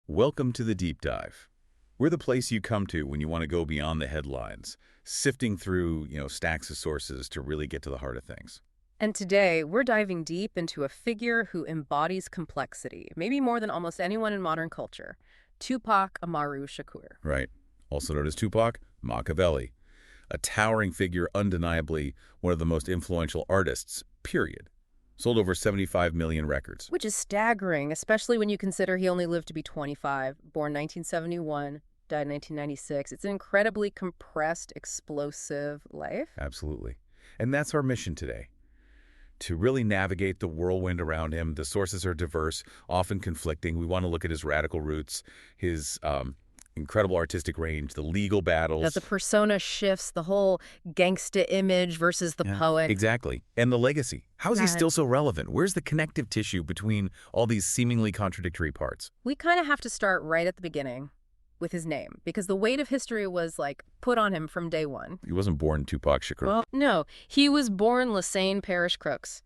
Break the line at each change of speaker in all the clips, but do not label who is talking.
Welcome to the Deep Dive. We're the place you come to when you want to go beyond the headlines, sifting through, stacks of sources to really get to the heart of things.
And today, we're diving deep into a figure who embodies complexity, maybe more than almost anyone in modern culture, Tupac Amaru Shakur.
Right. Also known as Tupac, Machiavelli. A towering figure, undeniably one of the most influential artists, period. Sold over 75 million records.
Which is staggering, especially when you consider he only lived to be 25, born 1971, died 1996. It's an incredibly compressed, explosive life.
Absolutely. And that's our mission today. To really navigate the whirlwind around him. The sources are diverse, often conflicting. We want to look at his radical roots, his incredible artistic range, the legal battles.
That the persona shifts, the whole gangsta image versus the poet.
Exactly. And the legacy. How is he still so relevant? Where's the connective tissue between all these seemingly contradictory parts?
We kind of have to start right at the beginning with his name, because the weight of history was, put on him from day one.
He wasn't born Tupac Shakur.
Well, no. He was born Lassane Parish Crooks.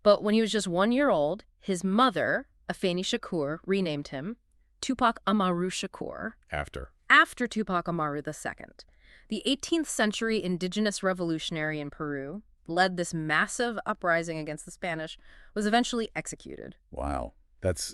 But when he was just 1 year old, his mother, Afeni Shakur, renamed him Tupac Amaru Shakur. After Tupac Amaru II. The 18th century indigenous revolutionary in Peru led this massive uprising against the Spanish, was eventually executed.
Wow. That's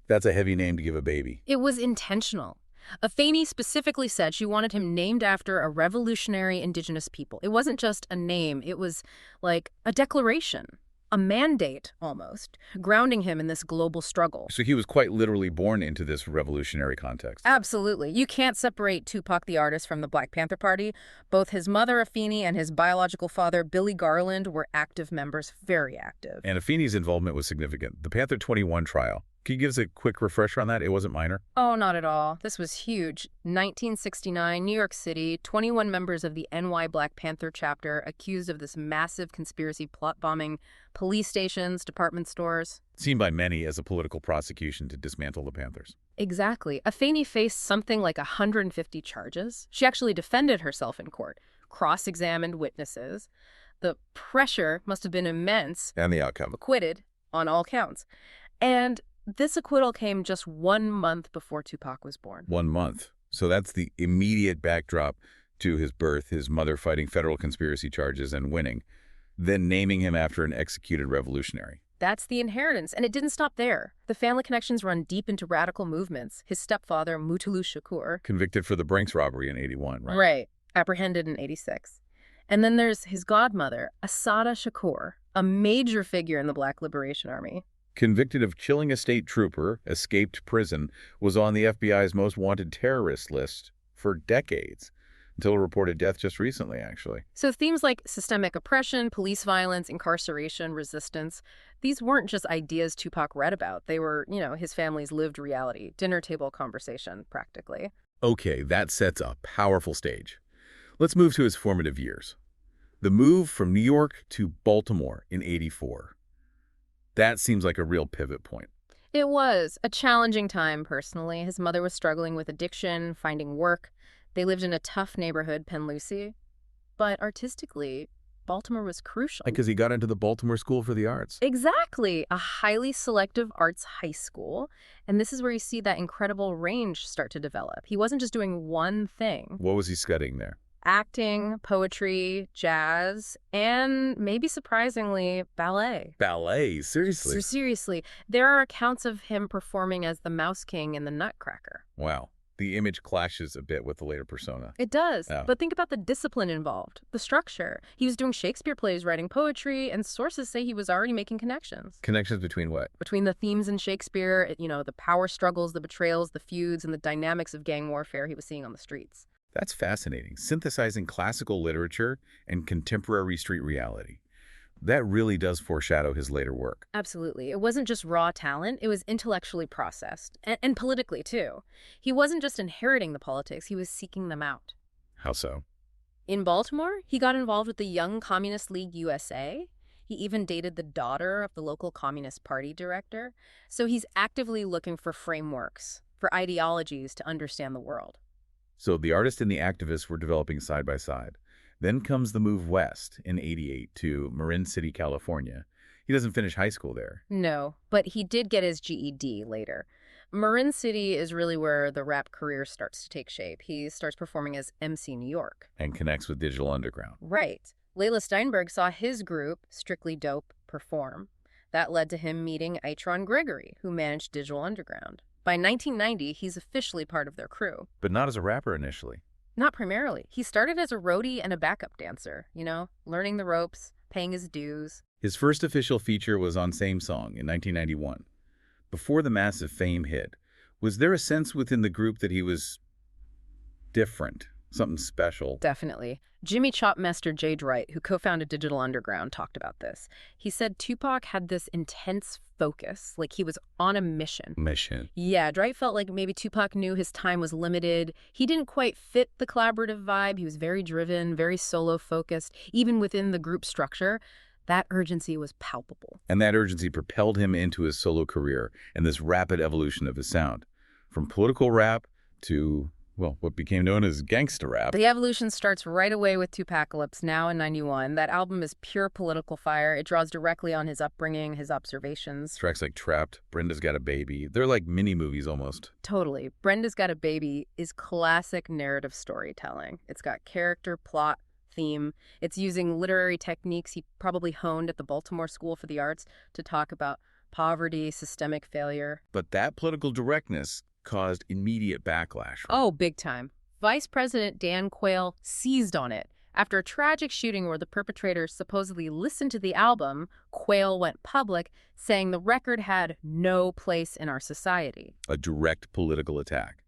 a heavy name to give a baby.
It was intentional. Afeni specifically said she wanted him named after a revolutionary indigenous people. It wasn't just a name. It was like a declaration, a mandate almost, grounding him in this global struggle.
So he was quite literally born into this revolutionary context.
Absolutely. You can't separate Tupac the artist from the Black Panther Party. Both his mother, Afeni, and his biological father, Billy Garland, were active members, very active.
And Afeni's involvement was significant. The Panther 21 trial. Can you give us a quick refresher on that? It wasn't minor?
Oh, not at all. This was huge. 1969, New York City, 21 members of the NY Black Panther chapter accused of this massive conspiracy plot bombing police stations, department stores.
Seen by many as a political prosecution to dismantle the Panthers.
Exactly. Afeni faced something like 150 charges. She actually defended herself in court, cross-examined witnesses. The pressure must have been immense.
And the outcome?
Acquitted on all counts. And this acquittal came just 1 month before Tupac was born.
1 month. So that's the immediate backdrop to his birth, his mother fighting federal conspiracy charges and winning, then naming him after an executed revolutionary.
That's the inheritance, and it didn't stop there. The family connections run deep into radical movements. His stepfather, Mutulu Shakur.
Convicted for the Brinks robbery in 81, right?
Right. Apprehended in 86. And then there's his godmother, Assata Shakur, a major figure in the Black Liberation Army.
Convicted of killing a state trooper, escaped prison, was on the FBI's most wanted terrorist list for decades, until a reported death just recently, actually.
So themes like systemic oppression, police violence, incarceration, resistance, these weren't just ideas Tupac read about. They were, his family's lived reality, dinner table conversation, practically.
Okay, that sets a powerful stage. Let's move to his formative years. The move from New York to Baltimore in '84. That seems like a real pivot point.
It was a challenging time, personally. His mother was struggling with addiction, finding work. They lived in a tough neighborhood, Penn Lucy. But artistically, Baltimore was crucial.
Because he got into the Baltimore School for the Arts.
Exactly. A highly selective arts high school. And this is where you see that incredible range start to develop. He wasn't just doing one thing.
What was he studying there?
Acting, poetry, jazz, and maybe surprisingly, ballet.
Ballet? Seriously?
Seriously. There are accounts of him performing as the Mouse King in the Nutcracker.
Wow. The image clashes a bit with the later persona.
It does.
Oh.
But think about the discipline involved, the structure. He was doing Shakespeare plays, writing poetry, and sources say he was already making connections.
Connections between what?
Between the themes in Shakespeare, the power struggles, the betrayals, the feuds, and the dynamics of gang warfare he was seeing on the streets.
That's fascinating. Synthesizing classical literature and contemporary street reality. That really does foreshadow his later work.
Absolutely. It wasn't just raw talent. It was intellectually processed. And politically, too. He wasn't just inheriting the politics. He was seeking them out.
How so?
In Baltimore, he got involved with the Young Communist League USA. He even dated the daughter of the local Communist Party director. So he's actively looking for frameworks, for ideologies to understand the world.
So the artist and the activist were developing side by side. Then comes the move west in '88 to Marin City, California. He doesn't finish high school there.
No, but he did get his GED later. Marin City is really where the rap career starts to take shape. He starts performing as MC New York.
And connects with Digital Underground.
Right. Layla Steinberg saw his group, Strictly Dope, perform. That led to him meeting Itron Gregory, who managed Digital Underground. By 1990, he's officially part of their crew.
But not as a rapper initially.
Not primarily. He started as a roadie and a backup dancer, learning the ropes, paying his dues.
His first official feature was on Same Song in 1991. Before the massive fame hit, was there a sense within the group that he was different, something special?
Definitely. Jimmy Chopmaster J. Dwight, who co-founded Digital Underground, talked about this. He said Tupac had this intense focus, like he was on a mission.
Mission.
Yeah, Dwight felt like maybe Tupac knew his time was limited. He didn't quite fit the collaborative vibe. He was very driven, very solo-focused, even within the group structure. That urgency was palpable.
And that urgency propelled him into his solo career and this rapid evolution of his sound. From political rap to, well, what became known as gangsta rap.
The evolution starts right away with Tupacalypse, now in 91. That album is pure political fire. It draws directly on his upbringing, his observations.
Tracks like Trapped, Brenda's Got a Baby. They're like mini-movies almost.
Totally. Brenda's Got a Baby is classic narrative storytelling. It's got character, plot, theme. It's using literary techniques he probably honed at the Baltimore School for the Arts to talk about poverty, systemic failure.
But that political directness caused immediate backlash. Right?
Oh, big time. Vice President Dan Quayle seized on it. After a tragic shooting where the perpetrators supposedly listened to the album, Quayle went public, saying the record had no place in our society.
A direct political attack.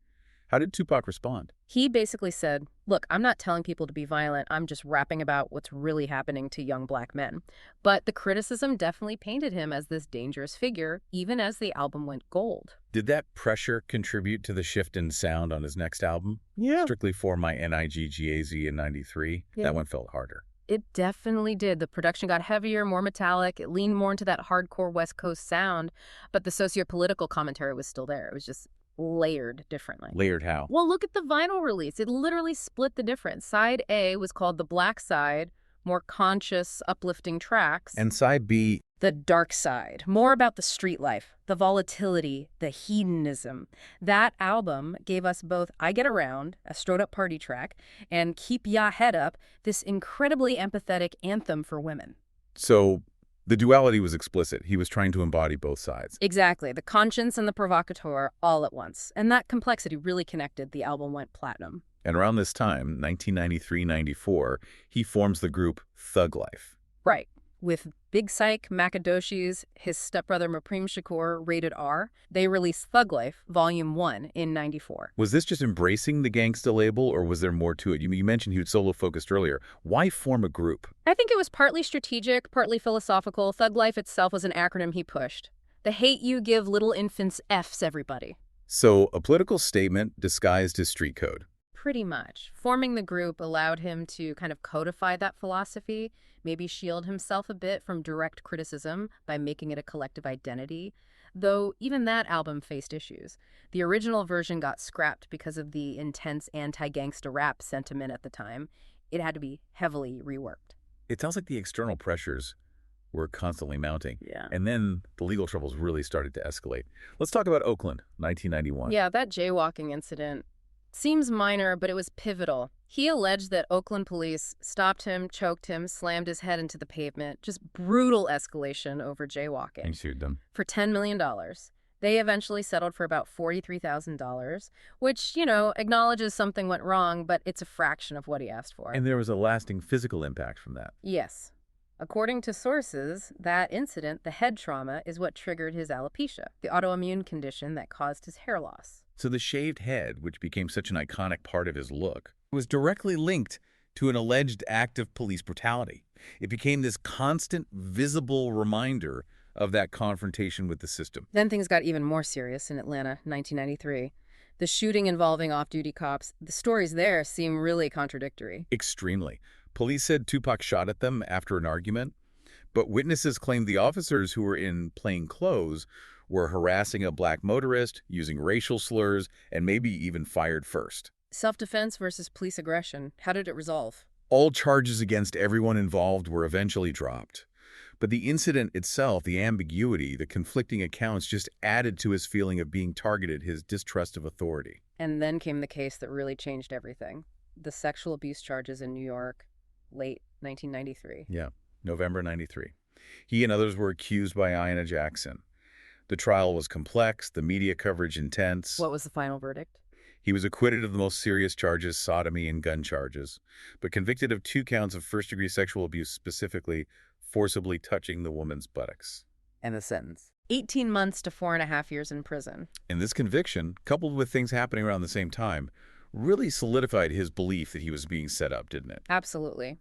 How did Tupac respond?
He basically said, look, I'm not telling people to be violent. I'm just rapping about what's really happening to young black men. But the criticism definitely painted him as this dangerous figure, even as the album went gold.
Did that pressure contribute to the shift in sound on his next album?
Yeah.
Strictly for My Niggaz in 93?
Yeah.
That one felt harder.
It definitely did. The production got heavier, more metallic. It leaned more into that hardcore West Coast sound. But the socio-political commentary was still there. It was just layered differently.
Layered how?
Well, look at the vinyl release. It literally split the difference. Side A was called The Black Side, more conscious, uplifting tracks.
And side B,
The Dark Side, more about the street life, the volatility, the hedonism. That album gave us both I Get Around, a straight-up party track, and Keep Ya Head Up, this incredibly empathetic anthem for women.
So the duality was explicit. He was trying to embody both sides.
Exactly. The conscience and the provocateur all at once. And that complexity really connected. The album went platinum.
And around this time, 1993-94, he forms the group Thug Life.
Right. With Big Psych, Macadoshis, his stepbrother Tupac Shakur, Rated R, they released Thug Life, Volume 1 in 94.
Was this just embracing the gangsta label, or was there more to it? You mentioned he was solo-focused earlier. Why form a group?
I think it was partly strategic, partly philosophical. Thug Life itself was an acronym he pushed. The hate you give little infants F's everybody.
So a political statement disguised as street code.
Pretty much. Forming the group allowed him to kind of codify that philosophy, maybe shield himself a bit from direct criticism by making it a collective identity. Though even that album faced issues. The original version got scrapped because of the intense anti-gangsta rap sentiment at the time. It had to be heavily reworked.
It sounds like the external pressures were constantly mounting.
Yeah.
And then the legal troubles really started to escalate. Let's talk about Oakland, 1991.
Yeah, that jaywalking incident seems minor, but it was pivotal. He alleged that Oakland police stopped him, choked him, slammed his head into the pavement. Just brutal escalation over jaywalking.
And sued them.
For $10 million. They eventually settled for about $43,000, which, acknowledges something went wrong, but it's a fraction of what he asked for.
And there was a lasting physical impact from that.
Yes. According to sources, that incident, the head trauma, is what triggered his alopecia, the autoimmune condition that caused his hair loss.
So the shaved head, which became such an iconic part of his look, was directly linked to an alleged act of police brutality. It became this constant, visible reminder of that confrontation with the system.
Then things got even more serious in Atlanta, 1993. The shooting involving off-duty cops, the stories there seem really contradictory.
Extremely. Police said Tupac shot at them after an argument, but witnesses claimed the officers who were in plain clothes were harassing a black motorist, using racial slurs, and maybe even fired first.
Self-defense versus police aggression. How did it resolve?
All charges against everyone involved were eventually dropped. But the incident itself, the ambiguity, the conflicting accounts just added to his feeling of being targeted, his distrust of authority.
And then came the case that really changed everything. The sexual abuse charges in New York, late 1993.
Yeah, November 93. He and others were accused by Ayanna Jackson. The trial was complex, the media coverage intense.
What was the final verdict?
He was acquitted of the most serious charges, sodomy and gun charges, but convicted of 2 counts of first-degree sexual abuse, specifically forcibly touching the woman's buttocks.
And the sentence? 18 months to 4.5 years in prison.
And this conviction, coupled with things happening around the same time, really solidified his belief that he was being set up, didn't it?
Absolutely.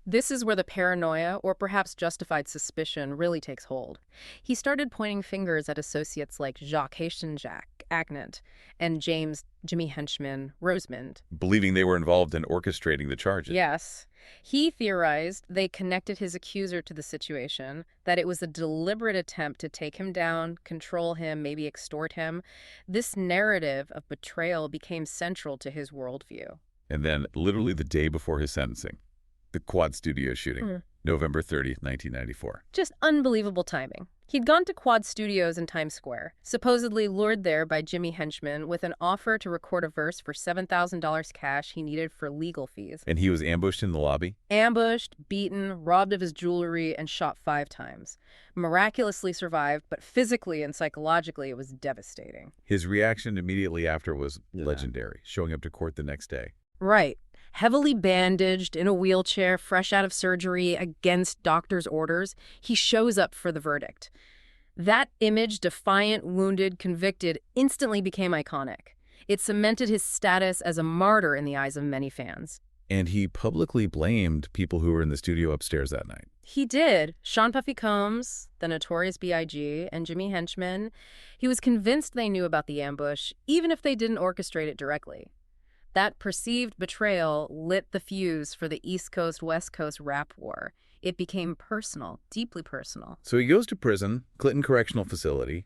This is where the paranoia, or perhaps justified suspicion, really takes hold. He started pointing fingers at associates like Jacques Haitian-Jacques Agnant and James Jimmy Henchman Rosemond.
Believing they were involved in orchestrating the charges.
Yes. He theorized they connected his accuser to the situation, that it was a deliberate attempt to take him down, control him, maybe extort him. This narrative of betrayal became central to his worldview.
And then, literally the day before his sentencing, the Quad Studio shooting, November 30th, 1994.
Just unbelievable timing. He'd gone to Quad Studios in Times Square, supposedly lured there by Jimmy Henchman with an offer to record a verse for $7,000 cash he needed for legal fees.
And he was ambushed in the lobby?
Ambushed, beaten, robbed of his jewelry, and shot 5 times. Miraculously survived, but physically and psychologically it was devastating.
His reaction immediately after was legendary, showing up to court the next day.
Right. Heavily bandaged, in a wheelchair, fresh out of surgery, against doctor's orders, he shows up for the verdict. That image, defiant, wounded, convicted, instantly became iconic. It cemented his status as a martyr in the eyes of many fans.
And he publicly blamed people who were in the studio upstairs that night.
He did. Sean Puffy Combs, the Notorious B.I.G., and Jimmy Henchman. He was convinced they knew about the ambush, even if they didn't orchestrate it directly. That perceived betrayal lit the fuse for the East Coast-West Coast rap war. It became personal, deeply personal.
So he goes to prison, Clinton Correctional Facility,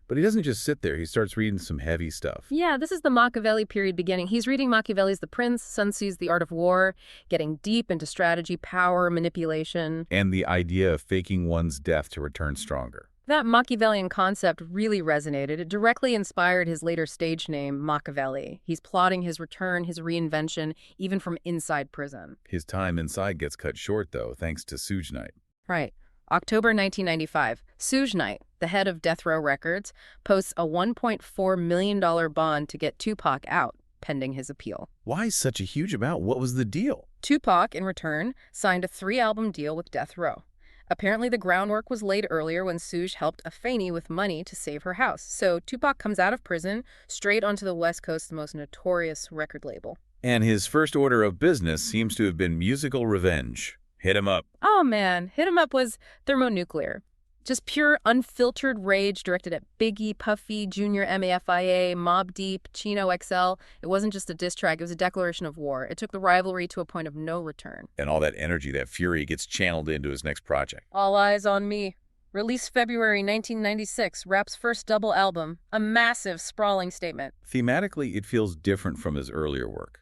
but he doesn't just sit there. He starts reading some heavy stuff.
Yeah, this is the Machiavelli period beginning. He's reading Machiavelli's The Prince, Sun Tzu's The Art of War, getting deep into strategy, power, manipulation.
And the idea of faking one's death to return stronger.
That Machiavellian concept really resonated. It directly inspired his later stage name, Machiavelli. He's plotting his return, his reinvention, even from inside prison.
His time inside gets cut short, though, thanks to Suge Knight.
Right. October 1995, Suge Knight, the head of Death Row Records, posts a $1.4 million bond to get Tupac out, pending his appeal.
Why such a huge amount? What was the deal?
Tupac, in return, signed a 3-album deal with Death Row. Apparently, the groundwork was laid earlier when Suge helped Afeni with money to save her house. So Tupac comes out of prison, straight onto the West Coast's most notorious record label.
And his first order of business seems to have been musical revenge. Hit 'em up.
Oh, man. Hit 'em up was thermonuclear. Just pure, unfiltered rage directed at Biggie, Puffy, Junior MAFIA, Mobb Deep, Chino XL. It wasn't just a diss track, it was a declaration of war. It took the rivalry to a point of no return.
And all that energy, that fury gets channeled into his next project.
All Eyes on Me. Released February 1996, rap's first double album. A massive, sprawling statement.
Thematically, it feels different from his earlier work.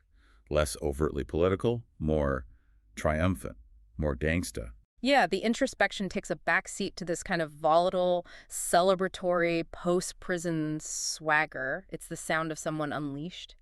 Less overtly political, more triumphant, more gangsta.
Yeah, the introspection takes a backseat to this kind of volatile, celebratory, post-prison swagger. It's the sound of someone unleashed.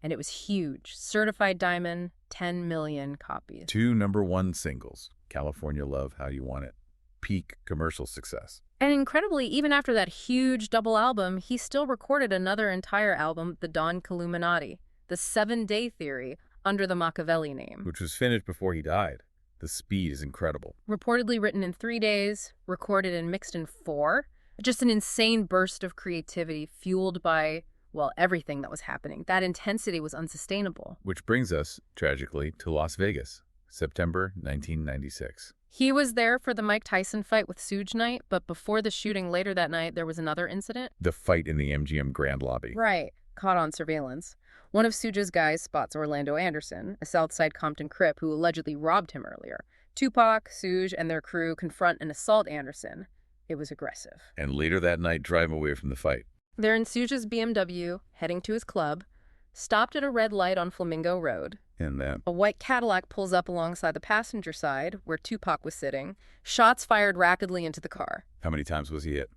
And it was huge. Certified diamond, 10 million copies.
2 #1 singles, California Love, How You Want It, peak commercial success.
And incredibly, even after that huge double album, he still recorded another entire album, The Don Illuminati, The 7-Day Theory, under the Machiavelli name.
Which was finished before he died. The speed is incredible.
Reportedly written in 3 days, recorded and mixed in 4. Just an insane burst of creativity fueled by, well, everything that was happening. That intensity was unsustainable.
Which brings us, tragically, to Las Vegas, September 1996.
He was there for the Mike Tyson fight with Suge Knight, but before the shooting later that night, there was another incident.
The fight in the MGM Grand Lobby.
Right. Caught on surveillance. One of Suge's guys spots Orlando Anderson, a Southside Compton Crip who allegedly robbed him earlier. Tupac, Suge, and their crew confront and assault Anderson. It was aggressive.
And later that night, drive away from the fight.
They're in Suge's BMW, heading to his club, stopped at a red light on Flamingo Road.
And
A white Cadillac pulls up alongside the passenger side, where Tupac was sitting. Shots fired rapidly into the car.
how many times was he hit?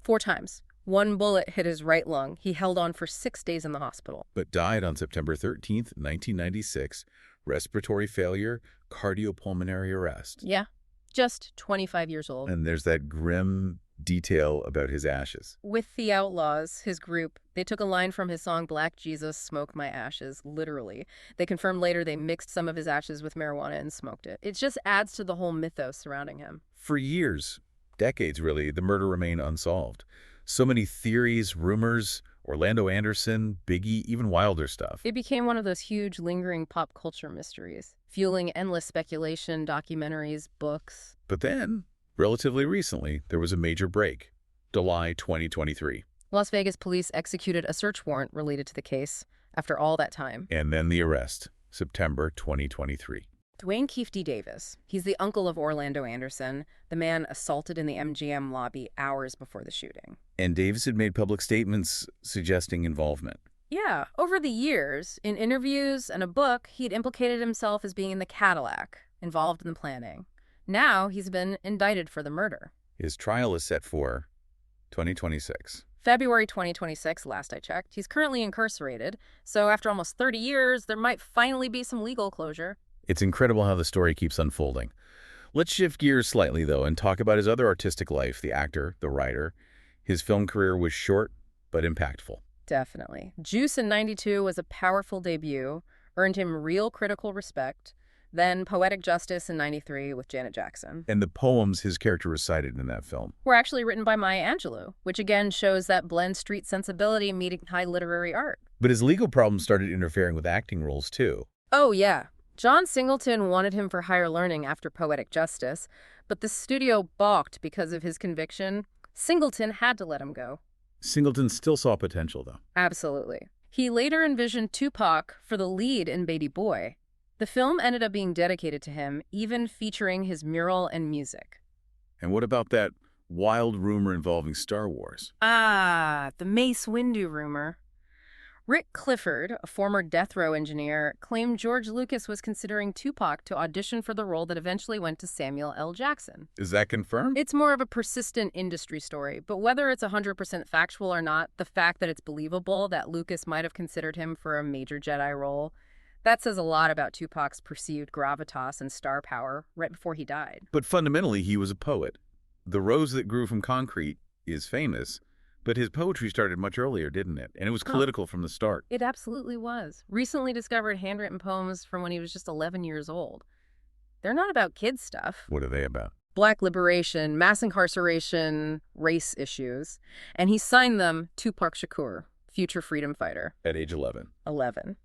4 times. One bullet hit his right lung. He held on for 6 days in the hospital.
But died on September 13th, 1996. Respiratory failure, cardiopulmonary arrest.
Yeah, just 25 years old.
And there's that grim detail about his ashes.
With the Outlaws, his group, they took a line from his song Black Jesus, Smoke My Ashes, literally. They confirmed later they mixed some of his ashes with marijuana and smoked it. It just adds to the whole mythos surrounding him.
For years, decades really, the murder remained unsolved. So many theories, rumors, Orlando Anderson, Biggie, even wilder stuff.
It became one of those huge, lingering pop culture mysteries, fueling endless speculation, documentaries, books.
But then, relatively recently, there was a major break. July 2023.
Las Vegas police executed a search warrant related to the case after all that time.
And then the arrest, September 2023.
Dwayne Keefe D. Davis. He's the uncle of Orlando Anderson, the man assaulted in the MGM lobby hours before the shooting.
And Davis had made public statements suggesting involvement.
Yeah, over the years, in interviews and a book, he'd implicated himself as being in the Cadillac, involved in the planning. Now he's been indicted for the murder.
His trial is set for 2026.
February 2026, last I checked. He's currently incarcerated, so after almost 30 years, there might finally be some legal closure.
It's incredible how the story keeps unfolding. Let's shift gears slightly, though, and talk about his other artistic life, the actor, the writer. His film career was short, but impactful.
Definitely. Juice in '92 was a powerful debut, earned him real critical respect. Then Poetic Justice in '93 with Janet Jackson.
And the poems his character recited in that film
were actually written by Maya Angelou, which again shows that blend street sensibility meeting high literary art.
But his legal problems started interfering with acting roles, too.
Oh, yeah. John Singleton wanted him for higher learning after Poetic Justice, but the studio balked because of his conviction. Singleton had to let him go.
Singleton still saw potential, though.
Absolutely. He later envisioned Tupac for the lead in Baby Boy. The film ended up being dedicated to him, even featuring his mural and music.
And what about that wild rumor involving Star Wars?
Ah, the Mace Windu rumor. Rick Clifford, a former death row engineer, claimed George Lucas was considering Tupac to audition for the role that eventually went to Samuel L. Jackson.
Is that confirmed?
It's more of a persistent industry story, but whether it's 100% factual or not, the fact that it's believable that Lucas might have considered him for a major Jedi role, that says a lot about Tupac's perceived gravitas and star power right before he died.
But fundamentally, he was a poet. The Rose That Grew from Concrete is famous, but his poetry started much earlier, didn't it? And it was political from the start.
It absolutely was. Recently discovered handwritten poems from when he was just 11 years old. They're not about kid stuff.
What are they about?
Black liberation, mass incarceration, race issues. And he signed them Tupac Shakur, future freedom fighter.
At age 11.
11.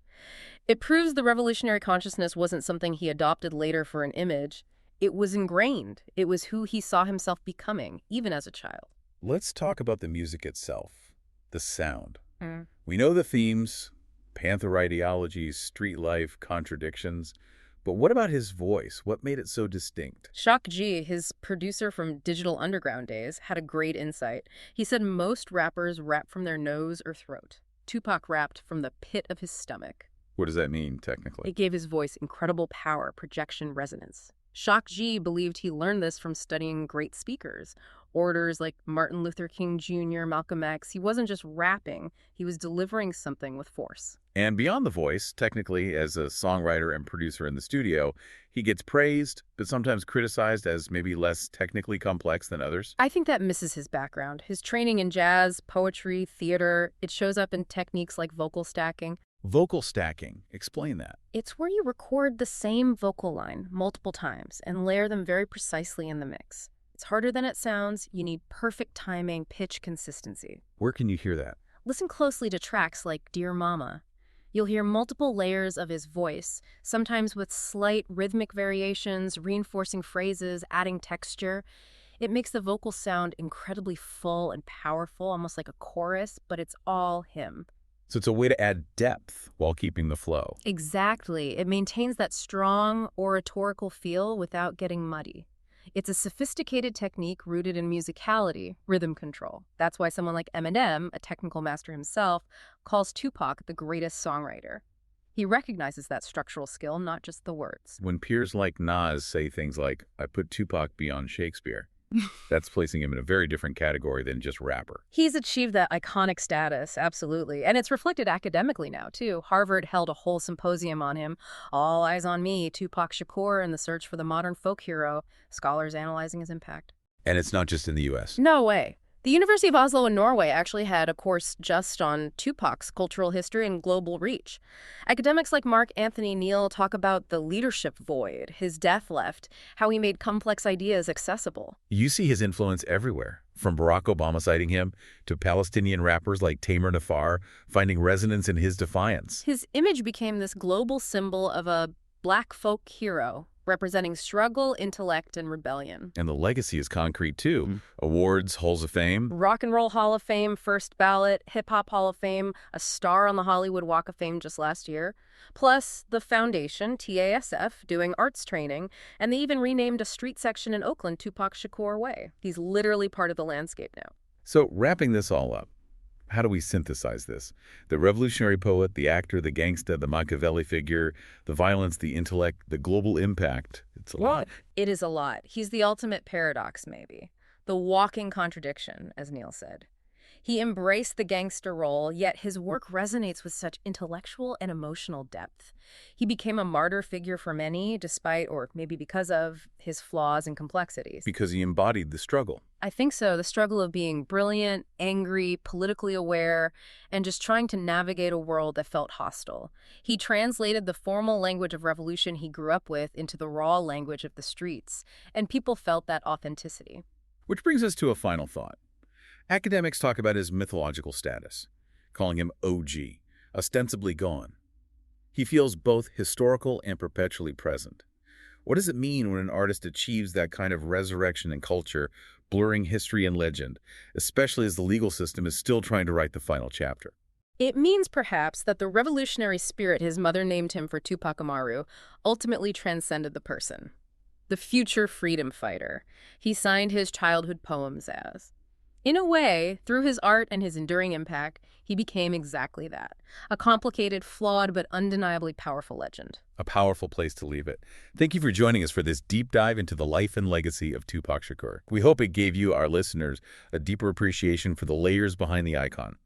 It proves the revolutionary consciousness wasn't something he adopted later for an image. It was ingrained. It was who he saw himself becoming, even as a child.
Let's talk about the music itself, the sound. We know the themes, Panther ideologies, street life, contradictions. But what about his voice? What made it so distinct?
Shock G, his producer from Digital Underground days, had a great insight. He said most rappers rap from their nose or throat. Tupac rapped from the pit of his stomach.
What does that mean, technically?
It gave his voice incredible power, projection, resonance. Shock G believed he learned this from studying great speakers, orators like Martin Luther King Jr., Malcolm X. He wasn't just rapping, he was delivering something with force.
And beyond the voice, technically, as a songwriter and producer in the studio, he gets praised, but sometimes criticized as maybe less technically complex than others.
I think that misses his background. His training in jazz, poetry, theater, it shows up in techniques like vocal stacking.
Vocal stacking. Explain that.
It's where you record the same vocal line multiple times and layer them very precisely in the mix. It's harder than it sounds. You need perfect timing, pitch consistency.
Where can you hear that?
Listen closely to tracks like Dear Mama. You'll hear multiple layers of his voice, sometimes with slight rhythmic variations, reinforcing phrases, adding texture. It makes the vocal sound incredibly full and powerful, almost like a chorus, but it's all him.
So it's a way to add depth while keeping the flow.
Exactly. It maintains that strong oratorical feel without getting muddy. It's a sophisticated technique rooted in musicality, rhythm control. That's why someone like Eminem, a technical master himself, calls Tupac the greatest songwriter. He recognizes that structural skill, not just the words.
When peers like Nas say things like, I put Tupac beyond Shakespeare, that's placing him in a very different category than just rapper.
He's achieved that iconic status, absolutely. And it's reflected academically now, too. Harvard held a whole symposium on him. All eyes on me, Tupac Shakur and the search for the modern folk hero. Scholars analyzing his impact.
And it's not just in the U.S.
No way. The University of Oslo in Norway actually had a course just on Tupac's cultural history and global reach. Academics like Mark Anthony Neal talk about the leadership void his death left, how he made complex ideas accessible.
You see his influence everywhere, from Barack Obama citing him to Palestinian rappers like Tamer Nafar finding resonance in his defiance.
His image became this global symbol of a black folk hero, representing struggle, intellect, and rebellion.
And the legacy is concrete, too. Awards, halls of fame.
Rock and Roll Hall of Fame, first ballot, Hip Hop Hall of Fame, a star on the Hollywood Walk of Fame just last year. Plus, the foundation, TASF, doing arts training, and they even renamed a street section in Oakland Tupac Shakur Way. He's literally part of the landscape now.
So, wrapping this all up, how do we synthesize this? The revolutionary poet, the actor, the gangsta, the Machiavelli figure, the violence, the intellect, the global impact. It's a lot.
It is a lot. He's the ultimate paradox, maybe. The walking contradiction, as Neil said. He embraced the gangster role, yet his work resonates with such intellectual and emotional depth. He became a martyr figure for many, despite, or maybe because of, his flaws and complexities.
Because he embodied the struggle.
I think so. The struggle of being brilliant, angry, politically aware, and just trying to navigate a world that felt hostile. He translated the formal language of revolution he grew up with into the raw language of the streets, and people felt that authenticity.
Which brings us to a final thought. Academics talk about his mythological status, calling him OG, ostensibly gone. He feels both historical and perpetually present. What does it mean when an artist achieves that kind of resurrection in culture, blurring history and legend, especially as the legal system is still trying to write the final chapter?
It means, perhaps, that the revolutionary spirit his mother named him for Tupac Amaru ultimately transcended the person. The future freedom fighter he signed his childhood poems as. In a way, through his art and his enduring impact, he became exactly that. A complicated, flawed, but undeniably powerful legend.
A powerful place to leave it. Thank you for joining us for this deep dive into the life and legacy of Tupac Shakur. We hope it gave you, our listeners, a deeper appreciation for the layers behind the icon.